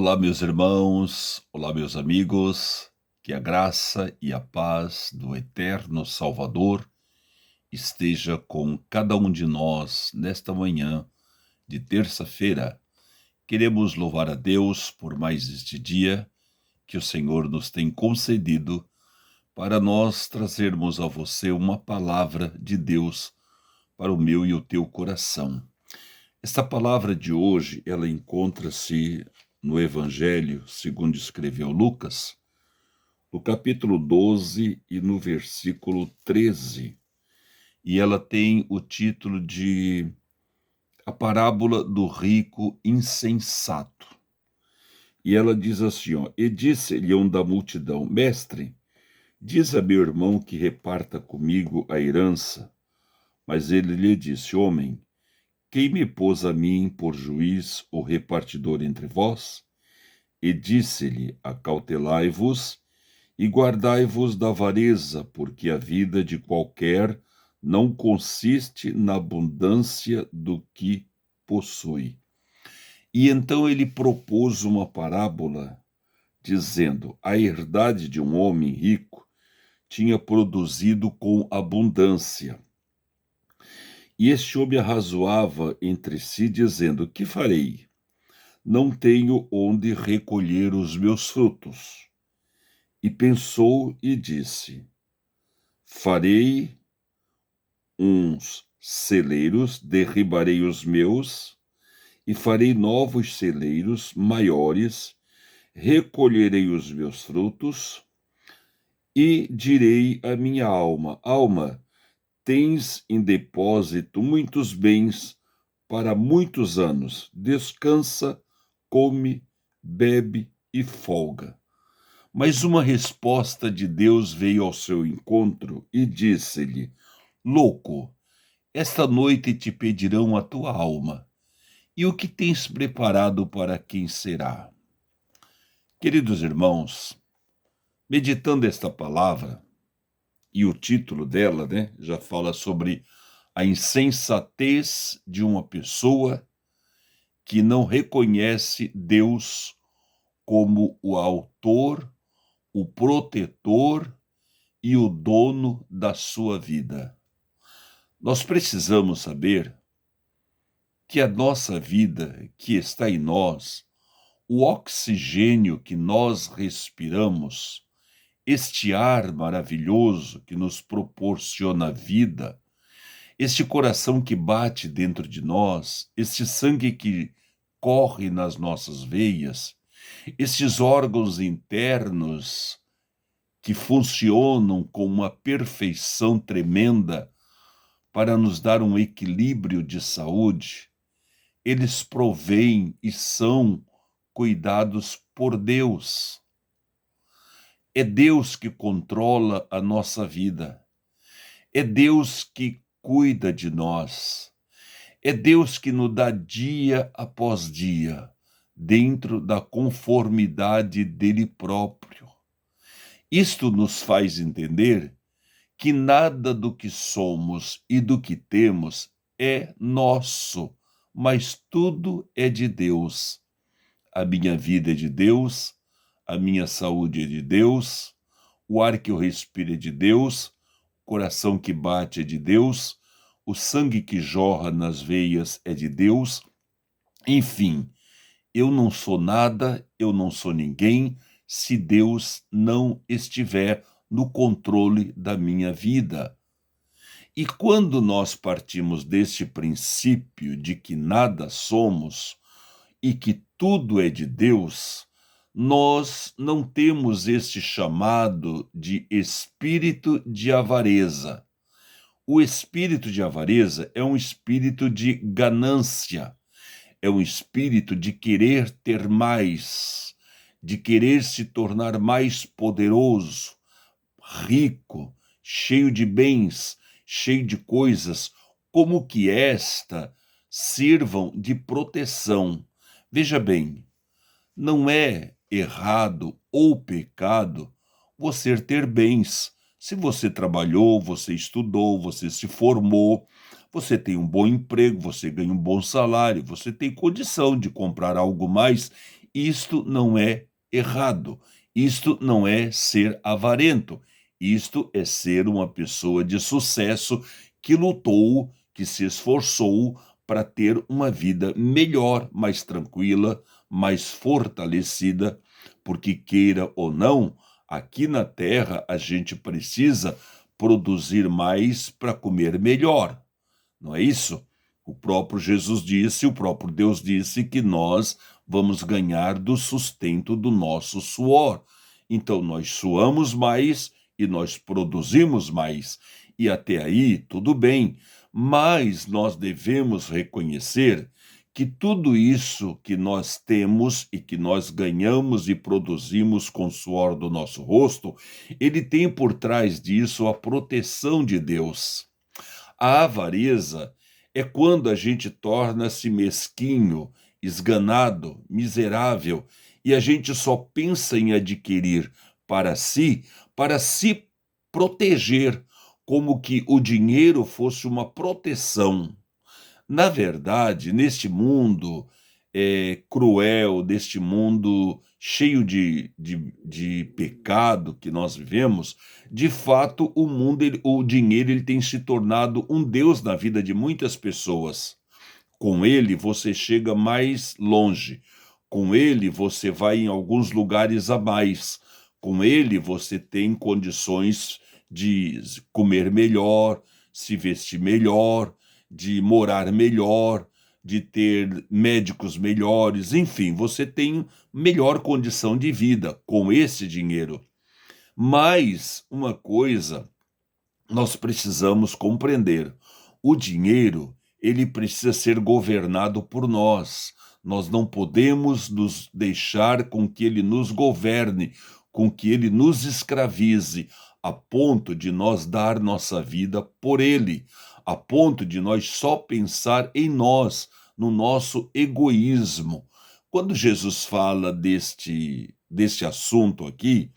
Olá, meus irmãos, olá, meus amigos, que a graça e a paz do eterno Salvador esteja com cada um de nós nesta manhã de terça-feira. Queremos louvar a Deus por mais este dia que o Senhor nos tem concedido para nós trazermos a você uma palavra de Deus para o meu e o teu coração. Esta palavra de hoje, ela encontra-se no Evangelho, segundo escreveu Lucas, no capítulo 12 e no versículo 13. E ela tem o título de A Parábola do Rico Insensato. E ela diz assim, E disse-lhe um da multidão, Mestre, diz a meu irmão que reparta comigo a herança. Mas ele lhe disse, Homem, quem me pôs a mim por juiz ou repartidor entre vós? E disse-lhe, acautelai-vos e guardai-vos da avareza, porque a vida de qualquer não consiste na abundância do que possui. E então ele propôs uma parábola, dizendo, a herdade de um homem rico tinha produzido com abundância. E este homem arrazoava entre si, dizendo, que farei? Não tenho onde recolher os meus frutos. E pensou e disse, farei uns celeiros, derribarei os meus, e farei novos celeiros maiores, recolherei os meus frutos, e direi à minha alma, alma, tens em depósito muitos bens para muitos anos, descansa, come, bebe e folga. Mas uma resposta de Deus veio ao seu encontro e disse-lhe, louco, esta noite te pedirão a tua alma, e o que tens preparado para quem será? Queridos irmãos, meditando esta palavra, e o título dela, já fala sobre a insensatez de uma pessoa que não reconhece Deus como o autor, o protetor e o dono da sua vida. Nós precisamos saber que a nossa vida, que está em nós, o oxigênio que nós respiramos, este ar maravilhoso que nos proporciona a vida, este coração que bate dentro de nós, este sangue que corre nas nossas veias, estes órgãos internos que funcionam com uma perfeição tremenda para nos dar um equilíbrio de saúde, eles provêm e são cuidados por Deus. É Deus que controla a nossa vida. É Deus que cuida de nós. É Deus que nos dá dia após dia, dentro da conformidade dele próprio. Isto nos faz entender que nada do que somos e do que temos é nosso, mas tudo é de Deus. A minha vida é de Deus, a minha saúde é de Deus, o ar que eu respiro é de Deus, o coração que bate é de Deus, o sangue que jorra nas veias é de Deus. Enfim, eu não sou nada, eu não sou ninguém, se Deus não estiver no controle da minha vida. E quando nós partimos deste princípio de que nada somos e que tudo é de Deus, nós não temos este chamado de espírito de avareza. O espírito de avareza é um espírito de ganância, é um espírito de querer ter mais, de querer se tornar mais poderoso, rico, cheio de bens, cheio de coisas, como que esta sirvam de proteção. Veja bem, não é errado ou pecado você ter bens. Se você trabalhou, você estudou, você se formou, você tem um bom emprego, você ganha um bom salário, você tem condição de comprar algo mais Isto não é errado, isto não é ser avarento, isto é ser uma pessoa de sucesso que lutou, que se esforçou para ter uma vida melhor, mais tranquila, mais fortalecida, porque queira ou não, aqui na Terra a gente precisa produzir mais para comer melhor, não é isso? O próprio Jesus disse, o próprio Deus disse que nós vamos ganhar do sustento do nosso suor. Então nós suamos mais e nós produzimos mais. E até aí tudo bem, mas nós devemos reconhecer que tudo isso que nós temos e que nós ganhamos e produzimos com o suor do nosso rosto, ele tem por trás disso a proteção de Deus. A avareza é quando a gente torna-se mesquinho, esganado, miserável, e a gente só pensa em adquirir para se proteger, como que o dinheiro fosse uma proteção. Na verdade, neste mundo cruel, deste mundo cheio de pecado que nós vivemos, de fato, o dinheiro ele tem se tornado um Deus na vida de muitas pessoas. Com ele, você chega mais longe. Com ele, você vai em alguns lugares a mais. Com ele, você tem condições de comer melhor, se vestir melhor, de morar melhor, de ter médicos melhores, enfim, você tem melhor condição de vida com esse dinheiro. Mas uma coisa nós precisamos compreender: o dinheiro, ele precisa ser governado por nós. Nós não podemos nos deixar com que ele nos governe, com que ele nos escravize, a ponto de nós dar nossa vida por ele, a ponto de nós só pensar em nós, no nosso egoísmo. Quando Jesus fala deste assunto aqui,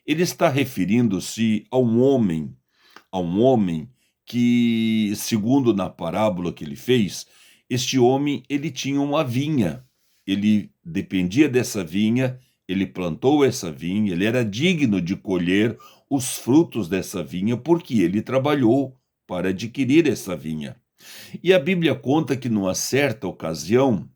ele está referindo-se a um homem que, segundo na parábola que ele fez, este homem ele tinha uma vinha, ele dependia dessa vinha, ele plantou essa vinha, ele era digno de colher os frutos dessa vinha porque ele trabalhou para adquirir essa vinha. E a Bíblia conta que numa certa ocasião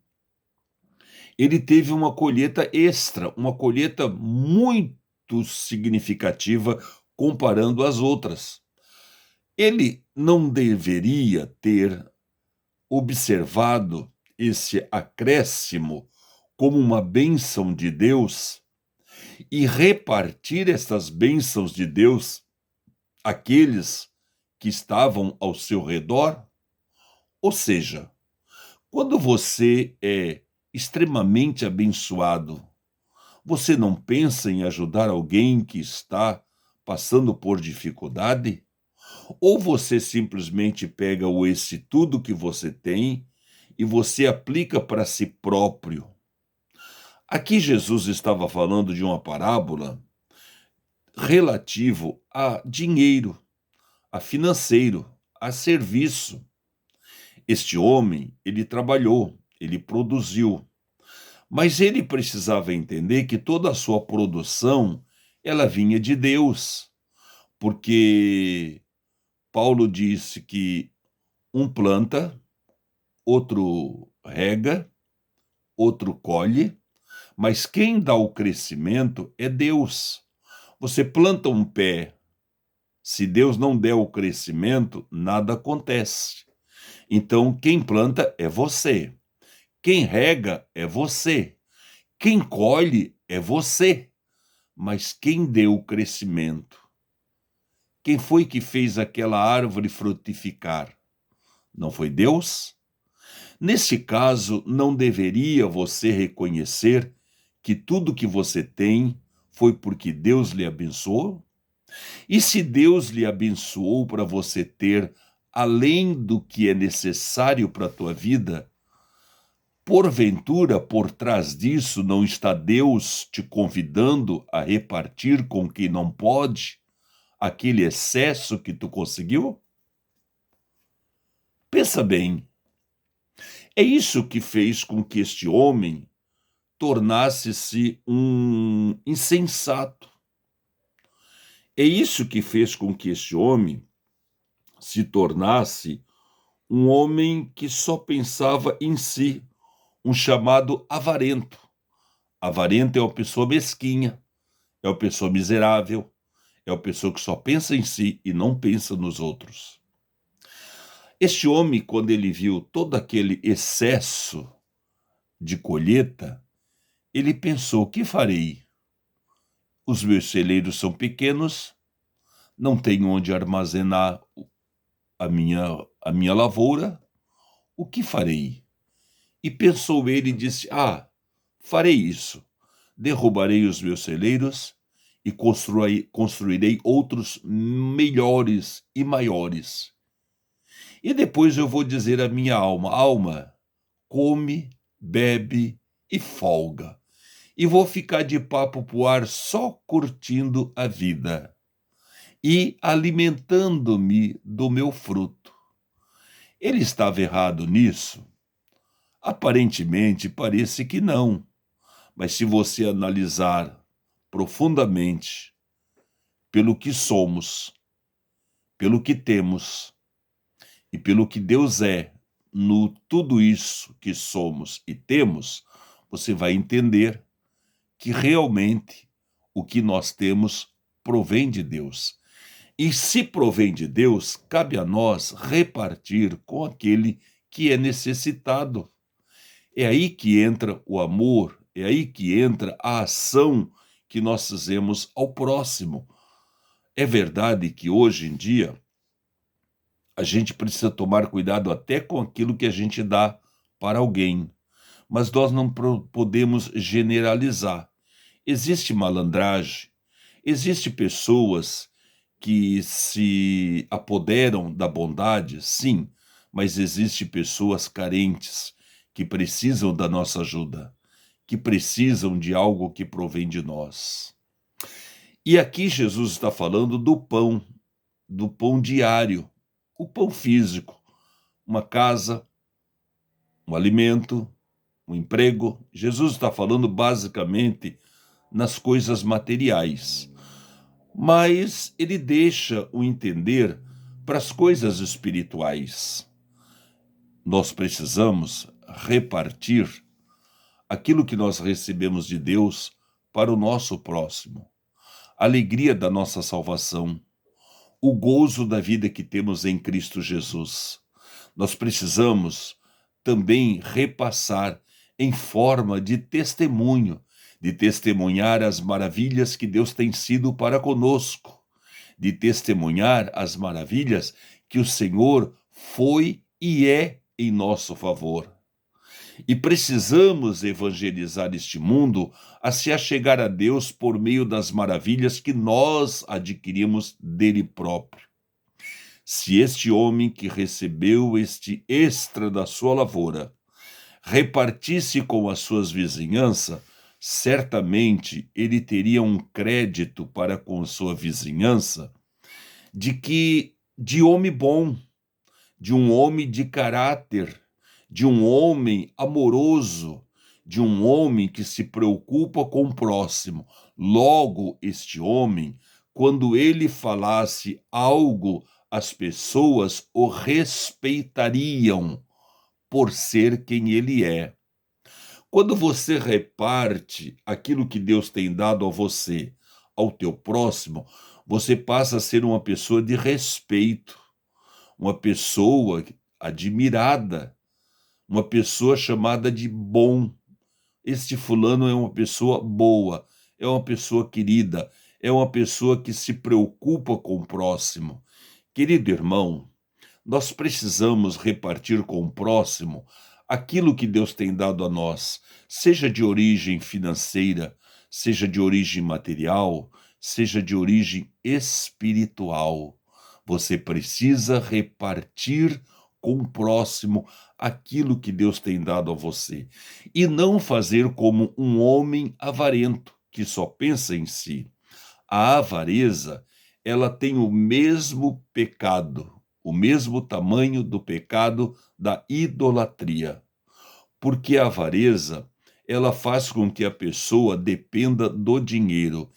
ele teve uma colheita extra, uma colheita muito significativa comparando as outras. Ele não deveria ter observado esse acréscimo como uma bênção de Deus e repartir estas bênçãos de Deus àqueles que estavam ao seu redor? Ou seja, quando você é extremamente abençoado, você não pensa em ajudar alguém que está passando por dificuldade? Ou você simplesmente pega esse tudo que você tem e você aplica para si próprio? Aqui Jesus estava falando de uma parábola relativo a dinheiro, a financeiro, a serviço. Este homem, ele trabalhou, ele produziu, mas ele precisava entender que toda a sua produção, ela vinha de Deus, porque Paulo disse que um planta, outro rega, outro colhe, mas quem dá o crescimento é Deus. Você planta um pé, se Deus não der o crescimento, nada acontece. Então, quem planta é você. Quem rega é você. Quem colhe é você. Mas quem deu o crescimento? Quem foi que fez aquela árvore frutificar? Não foi Deus? Nesse caso, não deveria você reconhecer que tudo que você tem foi porque Deus lhe abençoou? E se Deus lhe abençoou para você ter além do que é necessário para a tua vida, porventura, por trás disso, não está Deus te convidando a repartir com quem não pode aquele excesso que tu conseguiu? Pensa bem. É isso que fez com que este homem tornasse-se um insensato. É isso que fez com que este homem se tornasse um homem que só pensava em si, um chamado avarento. Avarento é uma pessoa mesquinha, é uma pessoa miserável, é uma pessoa que só pensa em si e não pensa nos outros. Este homem, quando ele viu todo aquele excesso de colheita, ele pensou: o que farei? Os meus celeiros são pequenos, não tenho onde armazenar a minha lavoura, o que farei? E pensou ele e disse: farei isso, derrubarei os meus celeiros e construirei outros melhores e maiores. E depois eu vou dizer à minha alma: alma, come, bebe e folga. E vou ficar de papo pro ar só curtindo a vida e alimentando-me do meu fruto. Ele estava errado nisso? Aparentemente, parece que não. Mas se você analisar profundamente pelo que somos, pelo que temos e pelo que Deus é, no tudo isso que somos e temos, você vai entender que realmente o que nós temos provém de Deus. E se provém de Deus, cabe a nós repartir com aquele que é necessitado. É aí que entra o amor, é aí que entra a ação que nós fazemos ao próximo. É verdade que hoje em dia a gente precisa tomar cuidado até com aquilo que a gente dá para alguém, mas nós não podemos generalizar. Existe malandragem, existe pessoas que se apoderam da bondade, sim, mas existe pessoas carentes que precisam da nossa ajuda, que precisam de algo que provém de nós. E aqui Jesus está falando do pão diário, o pão físico, uma casa, um alimento, um emprego. Jesus está falando basicamente nas coisas materiais, mas ele deixa o entender para as coisas espirituais. Nós precisamos repartir aquilo que nós recebemos de Deus para o nosso próximo. A alegria da nossa salvação, o gozo da vida que temos em Cristo Jesus. Nós precisamos também repassar em forma de testemunho, de testemunhar as maravilhas que Deus tem sido para conosco, de testemunhar as maravilhas que o Senhor foi e é em nosso favor. E precisamos evangelizar este mundo a se achegar a Deus por meio das maravilhas que nós adquirimos dele próprio. Se este homem que recebeu este extra da sua lavoura repartisse com as suas vizinhanças, certamente ele teria um crédito para com sua vizinhança de homem bom, de um homem de caráter, de um homem amoroso, de um homem que se preocupa com o próximo. Logo, este homem, quando ele falasse algo, as pessoas o respeitariam por ser quem ele é. Quando você reparte aquilo que Deus tem dado a você, ao teu próximo, você passa a ser uma pessoa de respeito, uma pessoa admirada, uma pessoa chamada de bom. Este fulano é uma pessoa boa, é uma pessoa querida, é uma pessoa que se preocupa com o próximo. Querido irmão, nós precisamos repartir com o próximo aquilo que Deus tem dado a nós, seja de origem financeira, seja de origem material, seja de origem espiritual. Você precisa repartir com o próximo aquilo que Deus tem dado a você. E não fazer como um homem avarento, que só pensa em si. A avareza, ela tem o mesmo pecado, o mesmo tamanho do pecado da idolatria. Porque a avareza, ela faz com que a pessoa dependa do dinheiro.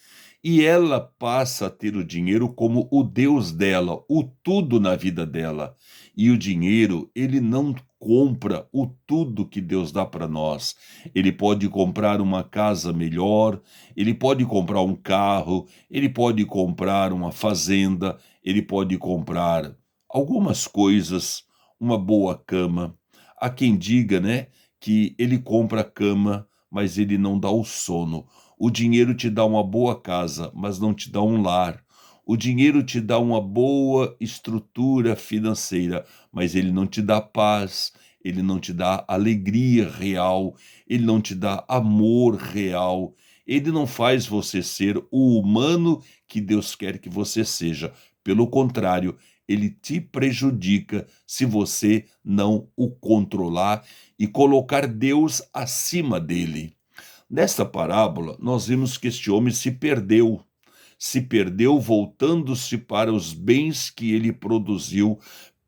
E ela passa a ter o dinheiro como o Deus dela, o tudo na vida dela. E o dinheiro, ele não compra o tudo que Deus dá para nós. Ele pode comprar uma casa melhor, ele pode comprar um carro, ele pode comprar uma fazenda, ele pode comprar algumas coisas, uma boa cama. Há quem diga, né, que ele compra a cama, mas ele não dá o sono. O dinheiro te dá uma boa casa, mas não te dá um lar. O dinheiro te dá uma boa estrutura financeira, mas ele não te dá paz, ele não te dá alegria real, ele não te dá amor real. Ele não faz você ser o humano que Deus quer que você seja. Pelo contrário, ele te prejudica se você não o controlar e colocar Deus acima dele. Nesta parábola, nós vimos que este homem se perdeu voltando-se para os bens que ele produziu,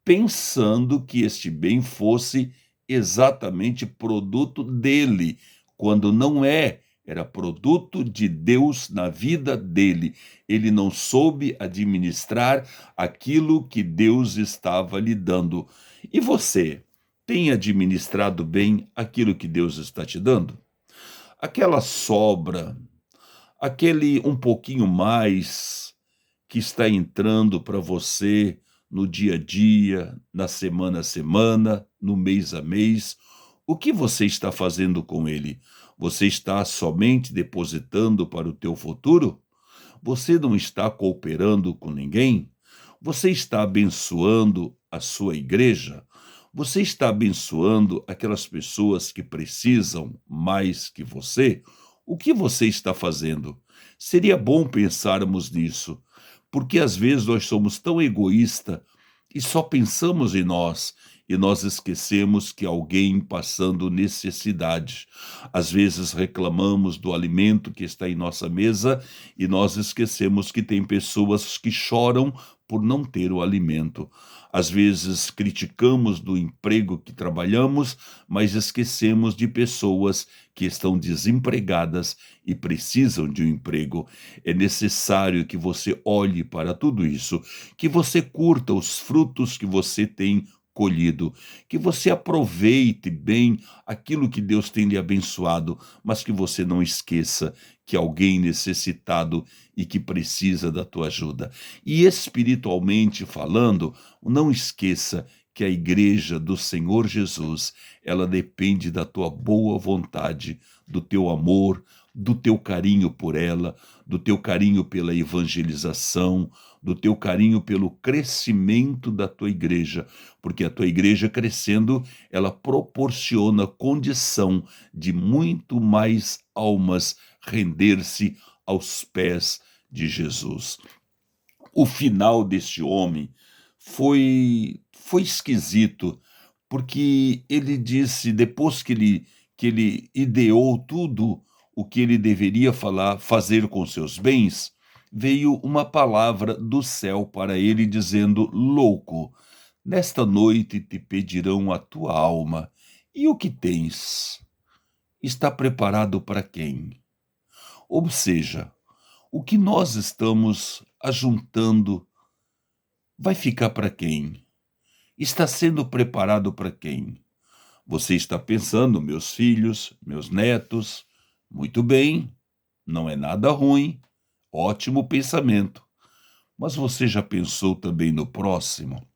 pensando que este bem fosse exatamente produto dele, quando não é, era produto de Deus na vida dele. Ele não soube administrar aquilo que Deus estava lhe dando. E você, tem administrado bem aquilo que Deus está te dando? Aquela sobra, aquele um pouquinho mais que está entrando para você no dia a dia, na semana a semana, no mês a mês, o que você está fazendo com ele? Você está somente depositando para o teu futuro? Você não está cooperando com ninguém? Você está abençoando a sua igreja? Você está abençoando aquelas pessoas que precisam mais que você? O que você está fazendo? Seria bom pensarmos nisso, porque às vezes nós somos tão egoístas e só pensamos em nós, e nós esquecemos que alguém passando necessidade. Às vezes reclamamos do alimento que está em nossa mesa e nós esquecemos que tem pessoas que choram por não ter o alimento. Às vezes criticamos do emprego que trabalhamos, mas esquecemos de pessoas que estão desempregadas e precisam de um emprego. É necessário que você olhe para tudo isso, que você curta os frutos que você tem colhido, que você aproveite bem aquilo que Deus tem lhe abençoado, mas que você não esqueça que alguém necessitado e que precisa da tua ajuda. E espiritualmente falando, não esqueça que a igreja do Senhor Jesus, ela depende da tua boa vontade, do teu amor, do teu carinho por ela, do teu carinho pela evangelização, do teu carinho pelo crescimento da tua igreja, porque a tua igreja crescendo, ela proporciona condição de muito mais almas render-se aos pés de Jesus. O final deste homem foi esquisito, porque ele disse, depois que ele ideou tudo o que ele deveria fazer com seus bens, veio uma palavra do céu para ele dizendo: louco, nesta noite te pedirão a tua alma, e o que tens? Está preparado para quem? Ou seja, o que nós estamos ajuntando vai ficar para quem? Está sendo preparado para quem? Você está pensando, meus filhos, meus netos, muito bem, não é nada ruim, ótimo pensamento. Mas você já pensou também no próximo,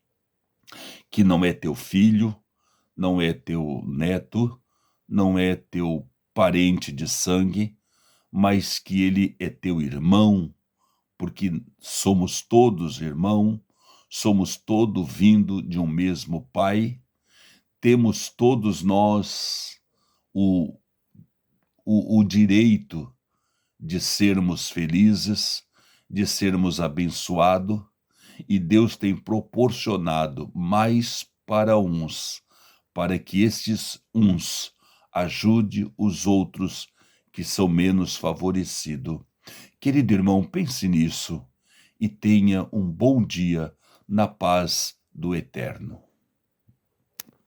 que não é teu filho, não é teu neto, não é teu parente de sangue, mas que ele é teu irmão, porque somos todos irmão, somos todos vindo de um mesmo Pai, temos todos nós o, o direito de sermos felizes, de sermos abençoados, e Deus tem proporcionado mais para uns, para que estes uns ajude os outros que são menos favorecidos. Querido irmão, pense nisso e tenha um bom dia na paz do Eterno.